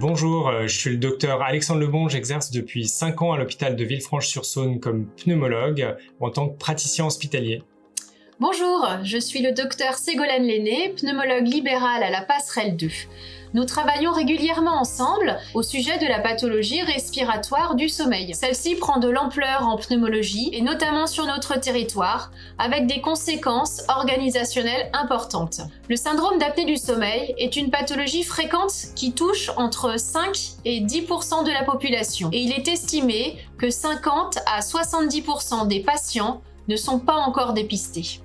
Bonjour, je suis le docteur Alexandre Lebon, j'exerce depuis 5 ans à l'hôpital de Villefranche-sur-Saône comme pneumologue en tant que praticien hospitalier. Bonjour, je suis le docteur Ségolène Lenné, pneumologue libérale à la Passerelle 2. Nous travaillons régulièrement ensemble au sujet de la pathologie respiratoire du sommeil. Celle-ci prend de l'ampleur en pneumologie et notamment sur notre territoire, avec des conséquences organisationnelles importantes. Le syndrome d'apnée du sommeil est une pathologie fréquente qui touche entre 5 et 10% de la population. Et il est estimé que 50 à 70% des patients ne sont pas encore dépistés.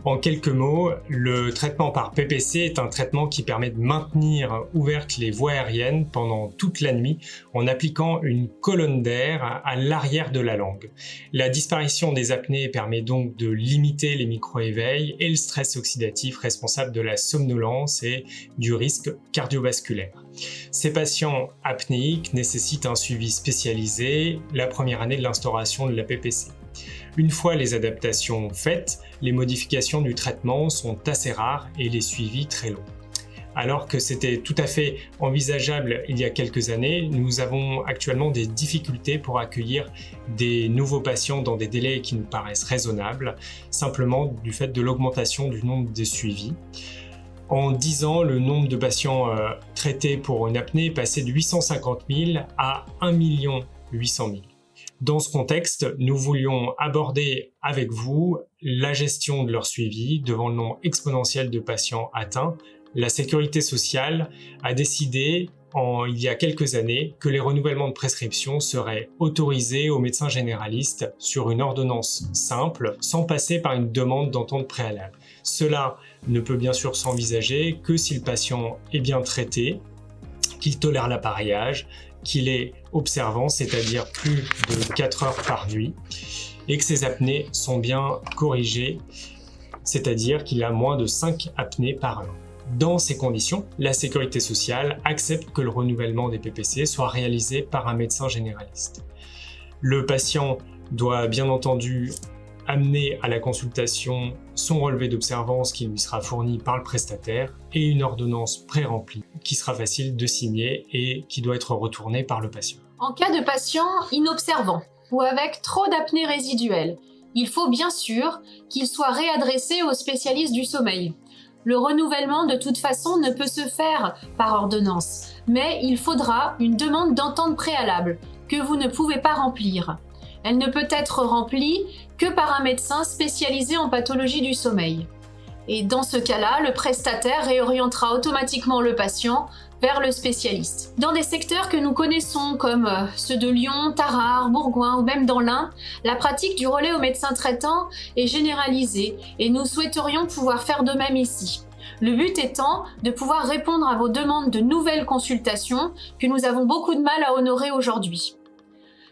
En quelques mots, le traitement par PPC est un traitement qui permet de maintenir ouvertes les voies aériennes pendant toute la nuit en appliquant une colonne d'air à l'arrière de la langue. La disparition des apnées permet donc de limiter les micro-éveils et le stress oxydatif responsable de la somnolence et du risque cardiovasculaire. Ces patients apnéiques nécessitent un suivi spécialisé la première année de l'instauration de la PPC. Une fois les adaptations faites, les modifications du traitement sont assez rares et les suivis très longs. Alors que c'était tout à fait envisageable il y a quelques années, nous avons actuellement des difficultés pour accueillir des nouveaux patients dans des délais qui nous paraissent raisonnables, simplement du fait de l'augmentation du nombre de suivis. En 10 ans, le nombre de patients traités pour une apnée est passé de 850 000 à 1 800 000. Dans ce contexte, nous voulions aborder avec vous la gestion de leur suivi devant le nombre exponentiel de patients atteints. La Sécurité sociale a décidé il y a quelques années que les renouvellements de prescription seraient autorisés aux médecins généralistes sur une ordonnance simple, sans passer par une demande d'entente préalable.4 ne peut bien sûr s'envisager que si le patient est bien traité, qu'il tolère l'appareillage, qu'il est observant, c'est-à-dire plus de 4 heures par nuit, et que ses apnées sont bien corrigées, c'est-à-dire qu'il a moins de 5 apnées par heure. Dans ces conditions, la Sécurité sociale accepte que le renouvellement des PPC soit réalisé par un médecin généraliste. Le patient doit bien entendu amener à la consultation son relevé d'observance qui lui sera fourni par le prestataire et une ordonnance pré-remplie qui sera facile de signer et qui doit être retournée par le patient. En cas de patient inobservant ou avec trop d'apnée résiduelle, il faut bien sûr qu'il soit réadressé au spécialiste du sommeil. Le renouvellement de toute façon ne peut se faire par ordonnance, mais il faudra une demande d'entente préalable que vous ne pouvez pas remplir. Elle ne peut être remplie que par un médecin spécialisé en pathologie du sommeil. Et dans ce cas-là, le prestataire réorientera automatiquement le patient vers le spécialiste. Dans des secteurs que nous connaissons comme ceux de Lyon, Tarare, Bourgoin ou même dans l'Ain, la pratique du relais au médecin traitant est généralisée et nous souhaiterions pouvoir faire de même ici. Le but étant de pouvoir répondre à vos demandes de nouvelles consultations que nous avons beaucoup de mal à honorer aujourd'hui.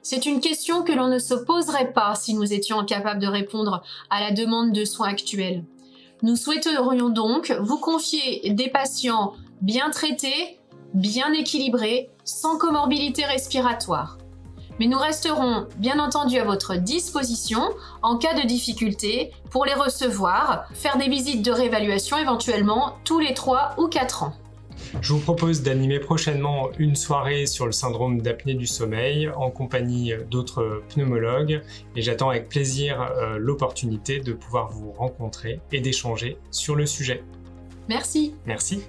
C'est une question que l'on ne se poserait pas si nous étions incapables de répondre à la demande de soins actuelle. Nous souhaiterions donc vous confier des patients bien traités, bien équilibrés, sans comorbidité respiratoire. Mais nous resterons bien entendu à votre disposition en cas de difficulté pour les recevoir, faire des visites de réévaluation éventuellement tous les 3 ou 4 ans. Je vous propose d'animer prochainement une soirée sur le syndrome d'apnée du sommeil en compagnie d'autres pneumologues et j'attends avec plaisir l'opportunité de pouvoir vous rencontrer et d'échanger sur le sujet. Merci. Merci.